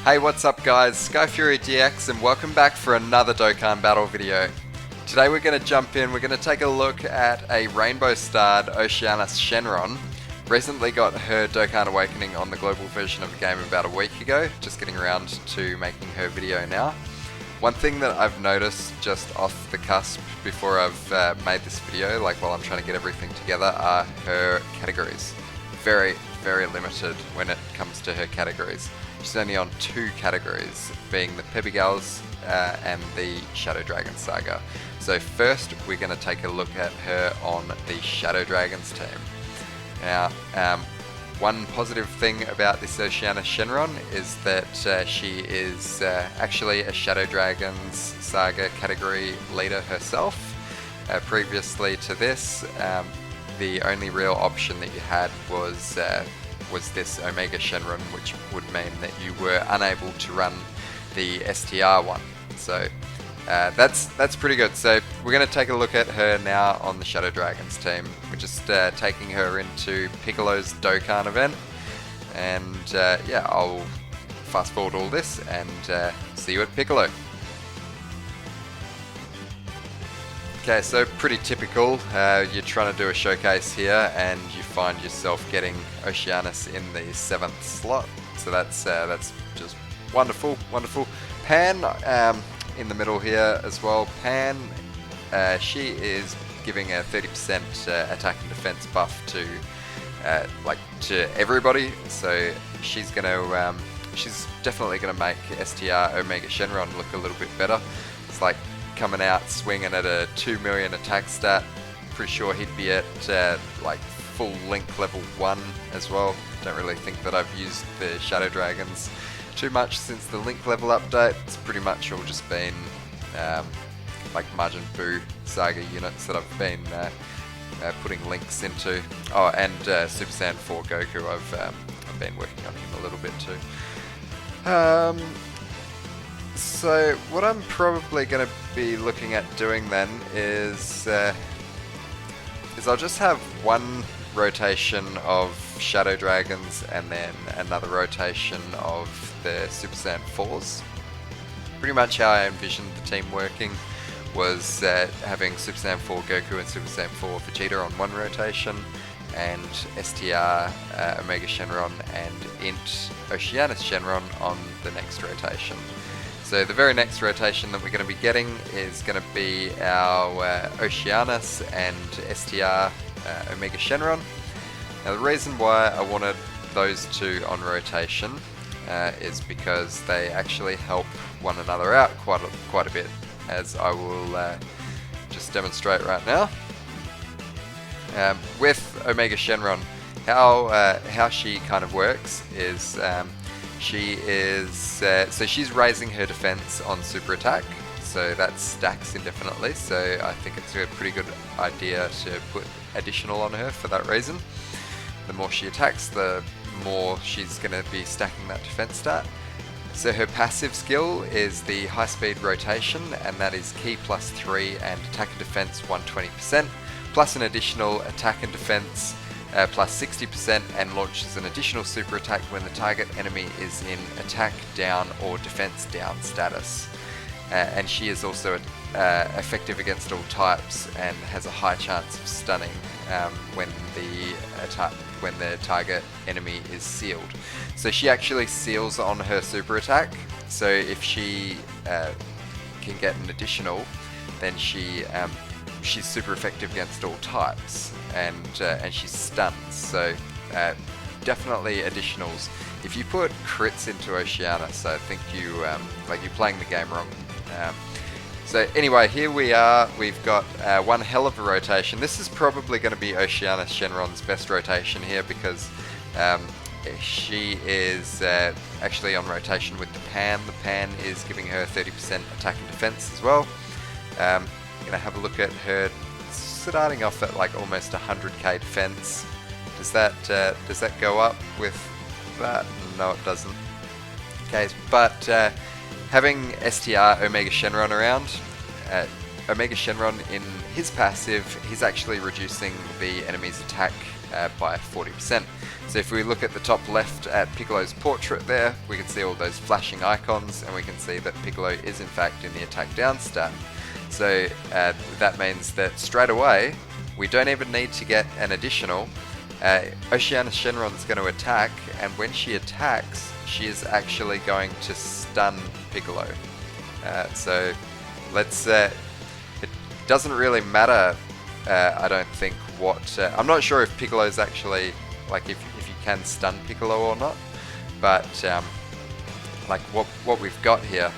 Hey, what's up guys, SkyfuryDX and welcome back for another Dokkan battle video. Today we're going to jump in, we're going to take a look at a rainbow-starred Oceanus Shenron. Recently got her Dokkan Awakening on the global version of the game about a week ago, just getting around to making her video now. One thing that I've noticed just off the cusp before I've made this video, like while I'm trying to get everything together, are her categories. Very limited when it comes to her categories. She's only on 2 categories, being the Pebigals and the Shadow Dragon Saga. So first we're going to take a look at her on the Shadow Dragons team. Now, one positive thing about this Oceanus Shenron is that she is actually a Shadow Dragons Saga category leader herself. Previously to this, the only real option that you had was this Omega Shenron, which would mean that you were unable to run the STR one. So that's pretty good. So we're going to take a look at her now on the Shadow Dragons team. We're just taking her into Piccolo's Dokkan event, and yeah, I'll fast forward all this and see you at Piccolo. Okay, so pretty typical, you're trying to do a showcase here and you find yourself getting Oceanus in the 7th slot, so that's just wonderful. Pan in the middle here as well. Pan, she is giving a 30% attack and defense buff to everybody, so she's definitely gonna make STR Omega Shenron look a little bit better. It's like coming out swinging at a 2 million attack stat. Pretty sure he'd be at like full link level 1 as well. Don't really think that I've used the Shadow Dragons too much since the link level update. It's pretty much all just been like Majin Buu Saga units that I've been putting links into. Oh, and Super Saiyan 4 Goku, I've been working on him a little bit too. So what I'm probably going to be looking at doing then is I'll just have one rotation of Shadow Dragons and then another rotation of the Super Saiyan 4s. Pretty much how I envisioned the team working was having Super Saiyan 4 Goku and Super Saiyan 4 Vegeta on one rotation, and STR Omega Shenron and Int Oceanus Shenron on the next rotation. So the very next rotation that we're going to be getting is going to be our Oceanus and STR Omega Shenron. Now the reason why I wanted those two on rotation is because they actually help one another out quite a bit, as I will just demonstrate right now. With Omega Shenron, how she kind of works is she's raising her defense on super attack, so that stacks indefinitely, so I think it's a pretty good idea to put additional on her for that reason. The more she attacks, the more she's going to be stacking that defense stat. So her passive skill is the high speed rotation, and that is ki +3 and attack and defense 120%, plus an additional attack and defense plus 60%, and launches an additional super attack when the target enemy is in attack down or defense down status. And she is also effective against all types and has a high chance of stunning when the target enemy is sealed. So she actually seals on her super attack, so if she can get an additional, then she's super effective against all types, and she stuns. So definitely additionals. If you put crits into Oceanus, I think you're playing the game wrong. So anyway, here we are. We've got one hell of a rotation. This is probably going to be Oceanus Shenron's best rotation here, because she is actually on rotation with the Pan. The Pan is giving her 30% attack and defense as well. Going to have a look at her starting off at like almost 100k defense. Does that go up with that? No, it doesn't. Okay, but having STR Omega Shenron around, Omega Shenron in his passive, he's actually reducing the enemy's attack by 40%. So if we look at the top left at Piccolo's portrait there, we can see all those flashing icons, and we can see that Piccolo is in fact in the attack down stat. So that means that straight away, we don't even need to get an additional. Oceanus Shenron is going to attack, and when she attacks, she is actually going to stun Piccolo. So let's. It doesn't really matter. I don't think what. I'm not sure if Piccolo's actually like if you can stun Piccolo or not, but like what we've got here.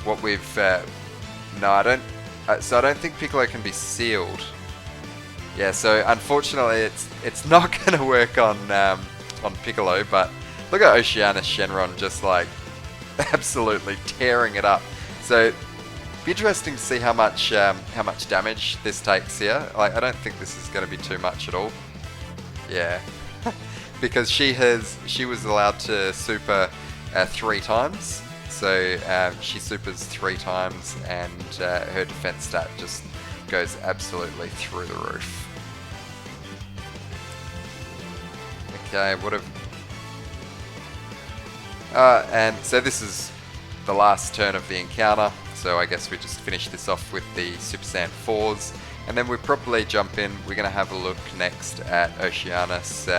What we've no, I don't. So I don't think Piccolo can be sealed. Yeah, so unfortunately it's not going to work on Piccolo, but look at Oceanus Shenron just like absolutely tearing it up. So be interesting to see how much damage this takes here. Like I don't think this is going to be too much at all. Yeah, because she was allowed to super 3 times. So she supers 3 times, and her defense stat just goes absolutely through the roof. Okay, what have... and so this is the last turn of the encounter, so I guess we just finish this off with the Super Saiyan 4s, and then we probably jump in. We're going to have a look next at Oceanus.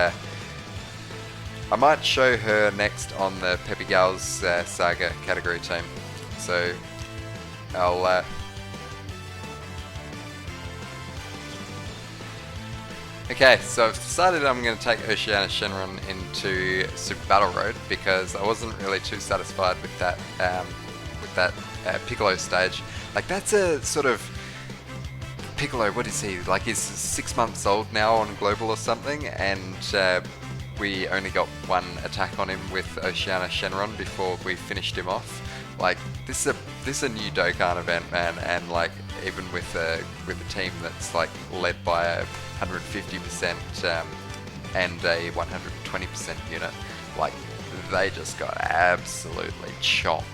I might show her next on the Peppy Gals Saga category team. So I'll okay, so I've decided I'm going to take Oceanus Shenron into Super Battle Road because I wasn't really too satisfied with that Piccolo stage. Like that's a sort of Piccolo. What is he? Like he's 6 months old now on Global or something, and we only got 1 attack on him with Oceanus Shenron before we finished him off. Like this is a new Dokkan event, man, and like even with a team that's like led by a 150% and a 120% unit, like they just got absolutely chomped,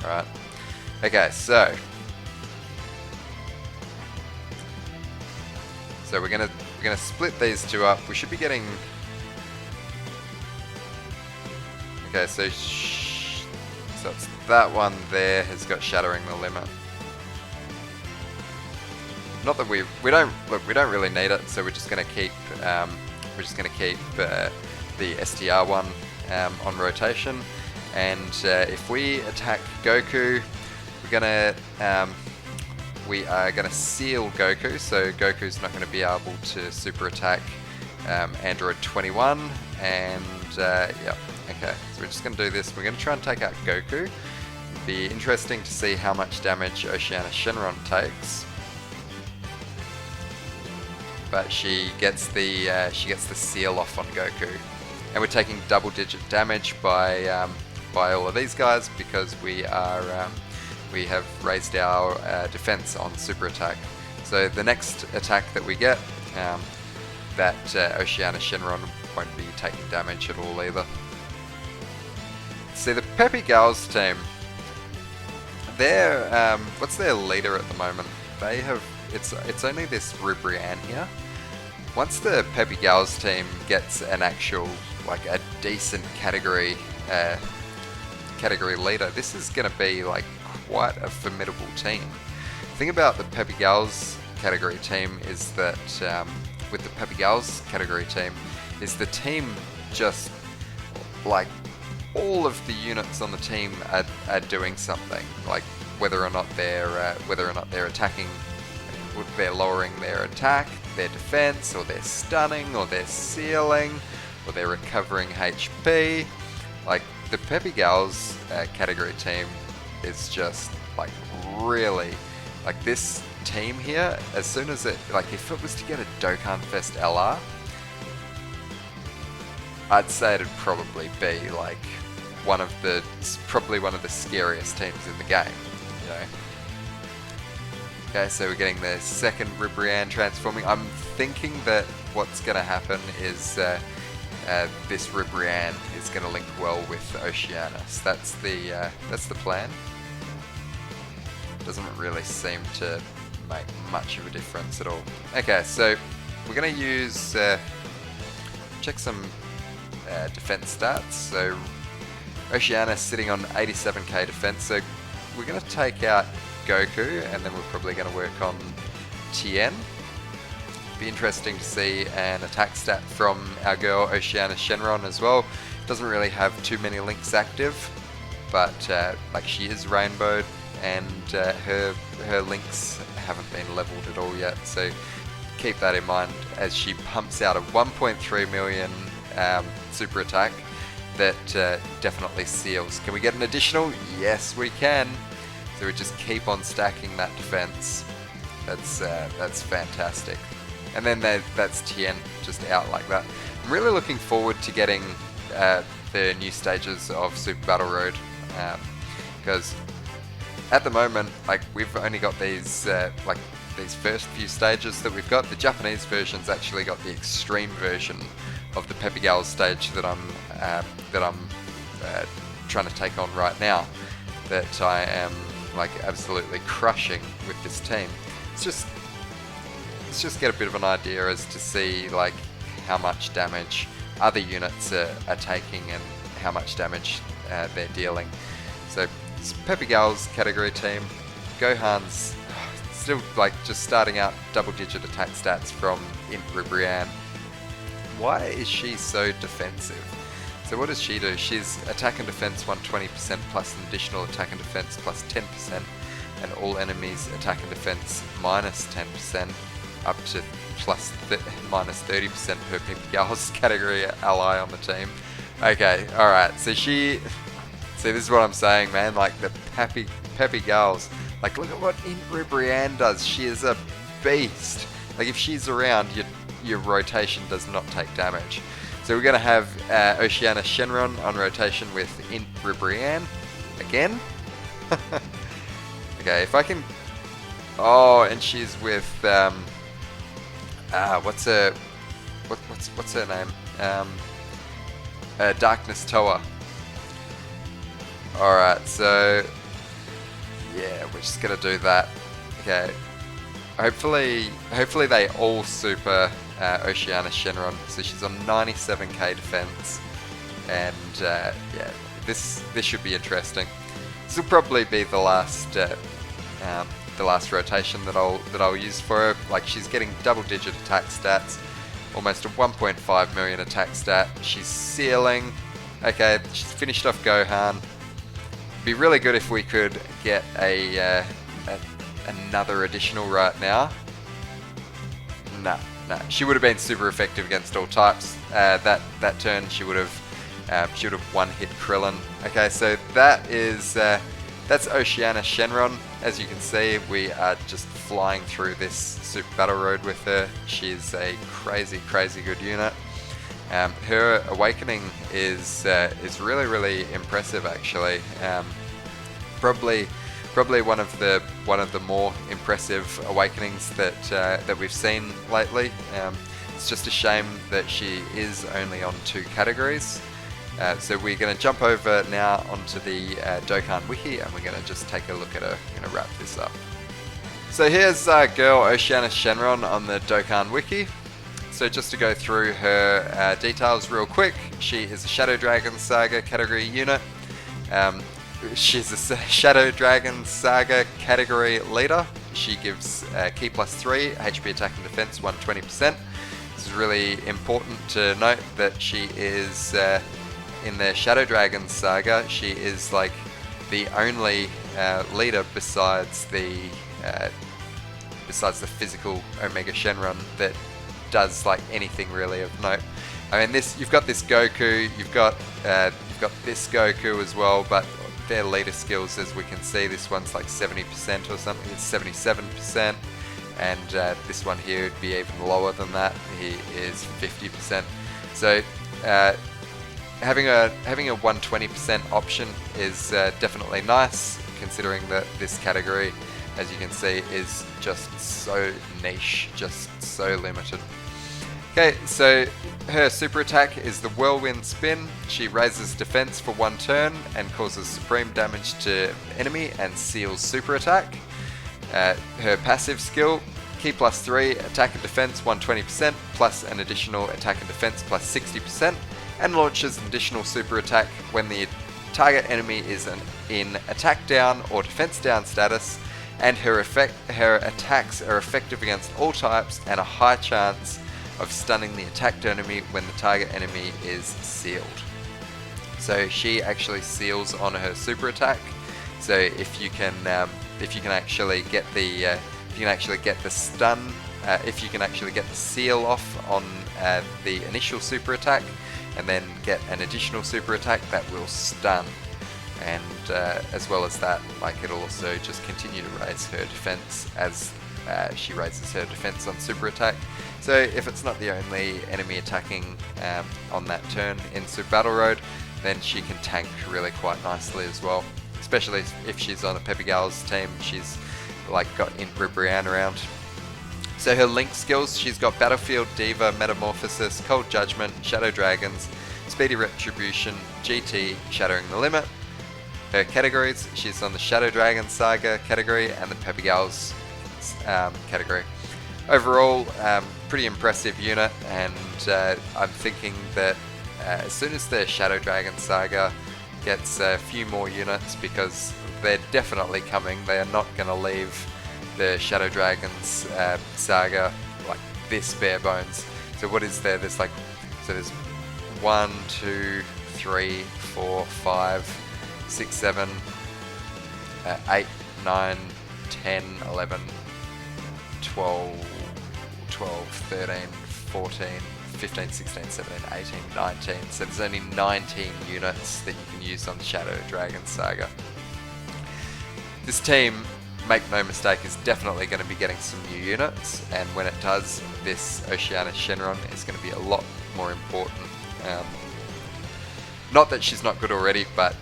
right? Okay, so we're gonna split these two up. We should be getting. Okay, so it's that one there has got Shattering the Limit. Not that we don't really need it, so we're just gonna keep the STR one on rotation. And if we attack Goku, we are gonna seal Goku, so Goku's not gonna be able to super attack Android 21, and yeah. Okay, so we're just going to do this. We're going to try and take out Goku. It'd be interesting to see how much damage Oceanus Shenron takes. But she gets the seal off on Goku, and we're taking double-digit damage by all of these guys because we have raised our defense on super attack. So the next attack that we get, that Oceanus Shenron won't be taking damage at all either. See, the Peppy Gals team, they're, what's their leader at the moment? They have, it's only this Rubrian here. Once the Peppy Gals team gets an actual, like a decent category leader, this is going to be like quite a formidable team. The thing about the Peppy Gals category team is that, with the Peppy Gals category team, is the team just like all of the units on the team are doing something. Like whether or not they're attacking, they're lowering their attack, their defense, or they're stunning, or they're sealing, or they're recovering HP. Like the Peppy Gals category team is just like really like this team here. As soon as it, like if it was to get a Dokkan Fest LR, I'd say it'd probably be like probably one of the scariest teams in the game, you know. Okay, so we're getting the second Ribrianne transforming. I'm thinking that what's going to happen is this Ribrianne is going to link well with Oceanus. That's the plan. Doesn't really seem to make much of a difference at all. Okay, so we're going to use check some defense stats. So Oceanus sitting on 87k defense, so we're going to take out Goku, and then we're probably going to work on Tien. Be interesting to see an attack stat from our girl Oceanus Shenron as well. Doesn't really have too many links active, but like she is rainbowed, and her links haven't been leveled at all yet, so keep that in mind as she pumps out a 1.3 million super attack that definitely seals. Can we get an additional? Yes, we can. So we just keep on stacking that defense. That's fantastic. And then that's Tien just out like that. I'm really looking forward to getting the new stages of Super Battle Road, because at the moment, like, we've only got these like these first few stages that we've got. The Japanese version's actually got the extreme version of the Peppy Gals stage that I'm trying to take on right now, that I am like absolutely crushing with this team. Let's just get a bit of an idea as to see like how much damage other units are taking and how much damage they're dealing. So it's Peppy Gals category team. Gohan's still like just starting out double-digit attack stats from Brienne. Why is she so defensive? So what does she do? She's attack and defense 120% plus an additional attack and defense plus 10%, and all enemies attack and defense minus 10%, up to minus 30% per Peppy Gals category ally on the team. Okay, alright, so see, this is what I'm saying, man, like the Peppy Gals, like look at what Brienne does. She is a beast. Like if she's around, your rotation does not take damage. So we're going to have Oceanus Shenron on rotation with Brienne again. Okay, if I can... Oh, and she's with... what's her name? Darkness Toa. Alright, so... Yeah, we're just going to do that. Okay. Hopefully they all super Oceanus Shenron. So she's on 97k defense, and yeah, this should be interesting. This will probably be the last rotation that I'll use for her. Like she's getting double-digit attack stats, almost a 1.5 million attack stat. She's sealing. Okay, she's finished off Gohan. It'd be really good if we could get another additional right now. Nah. She would have been super effective against all types. That turn she would have one-hit Krillin. Okay, so that's Oceanus Shenron. As you can see, we are just flying through this Super Battle Road with her. She's a crazy good unit. Her awakening is really impressive actually. Probably one of the more impressive awakenings that we've seen lately. It's just a shame that she is only on 2 categories. So we're going to jump over now onto the Dokan Wiki, and we're going to just take a look at her. I'm going to wrap this up. So here's girl Oceanus Shenron on the Dokan Wiki. So just to go through her details real quick, she is a Shadow Dragon Saga category unit. She's a Shadow Dragon Saga category leader. She gives Ki plus 3, HP attack and defense 120%. This is really important to note that she is in the Shadow Dragon Saga. She is like the only leader besides the physical Omega Shenron that does like anything really of note. I mean, you've got this Goku, you've got this Goku as well, but their leader skills, as we can see, this one's like 70% or something. It's 77%, and this one here would be even lower than that. He is 50%. So having a 120% option is definitely nice, considering that this category, as you can see, is just so niche, just so limited. Okay, so her super attack is the Whirlwind Spin. She raises defense for 1 turn and causes supreme damage to enemy and seals super attack. Her passive skill, Ki +3, attack and defense 120%, plus an additional attack and defense plus 60%, and launches an additional super attack when the target enemy is in attack down or defense down status, and her attacks are effective against all types and a high chance of stunning the attacked enemy when the target enemy is sealed. So she actually seals on her super attack. So if you can actually get the stun, if you can actually get the seal off on the initial super attack, and then get an additional super attack that will stun, and as well as that, like, it'll also just continue to raise her defense as she raises her defense on super attack. So if it's not the only enemy attacking on that turn in Super Battle Road, then she can tank really quite nicely as well. Especially if she's on a Peppy Gal's team, she's like got Brienne around. So her link skills, she's got Battlefield, Diva, Metamorphosis, Cold Judgment, Shadow Dragons, Speedy Retribution, GT, Shattering the Limit. Her categories, she's on the Shadow Dragon Saga category and the Peppy Gal's category. Overall, pretty impressive unit, and I'm thinking that as soon as the Shadow Dragon Saga gets a few more units, because they're definitely coming, they are not going to leave the Shadow Dragons Saga like this bare bones. So what is there? There's 1, 2, 3, 4, 5, 6, 7, 8, 9, 10, 11, 12, 13, 14, 15, 16, 17, 18, 19. So there's only 19 units that you can use on Shadow Dragon Saga. This team, make no mistake, is definitely going to be getting some new units, and when it does, this Oceanus Shenron is going to be a lot more important. Not that she's not good already, but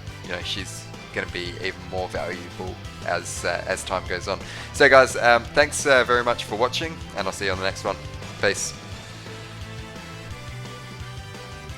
she's going to be even more valuable as time goes on. So guys, thanks very much for watching, and I'll see you on the next one. Peace.